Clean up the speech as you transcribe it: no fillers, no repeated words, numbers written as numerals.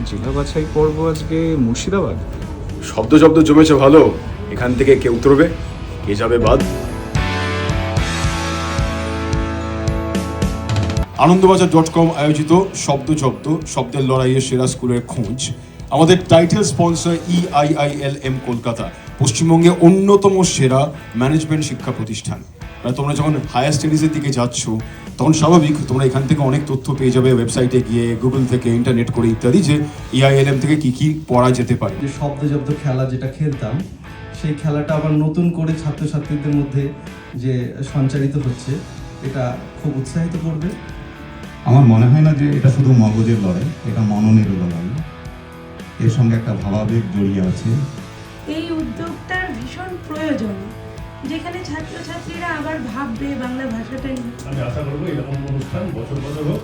জেলা বাছাই পর্ব আজকে মুর্শিদাবাদ। শব্দ শব্দ জমেছে ভালো, এখান থেকে কে উতরবে, কে যাবে বাদ। আনন্দবাজার.com আয়োজিত শব্দ শব্দ শব্দের লড়াইয়ে সেরা স্কুলের খোঁজ। আমাদের টাইটেল স্পন্সর EIILM কলকাতা, পশ্চিমবঙ্গে অন্যতম সেরা ম্যানেজমেন্ট শিক্ষা প্রতিষ্ঠান। তোমরা যখন হায়ার স্টাডিজের দিকে যাচ্ছ তখন স্বাভাবিক তোমরা এখান থেকে অনেক তথ্য পেয়ে যাবে ওয়েবসাইটে গিয়ে, গুগল থেকে, ইন্টারনেট করে ইত্যাদি, যে EILM থেকে কি কি পড়া যেতে পারে। যে শব্দ খেলা যেটা খেলতাম, সেই খেলাটা আবার নতুন করে ছাত্রছাত্রীদের মধ্যে যে সঞ্চারিত হচ্ছে, এটা খুব উৎসাহিত করবে। আমার মনে হয় না যে এটা শুধু মগজের লড়াই, এটা মননেরও লড়াই। এর সঙ্গে একটা ভাবাবেগ জড়িয়ে আছে। এই উদ্যোগটার ভীষণ প্রয়োজন, যেখানে ছাত্রছাত্রীরা আবার ভাববে বাংলা ভাষাটা নিয়ে। আমি আশা করবো এরকম অনুষ্ঠান বছর বছর হোক।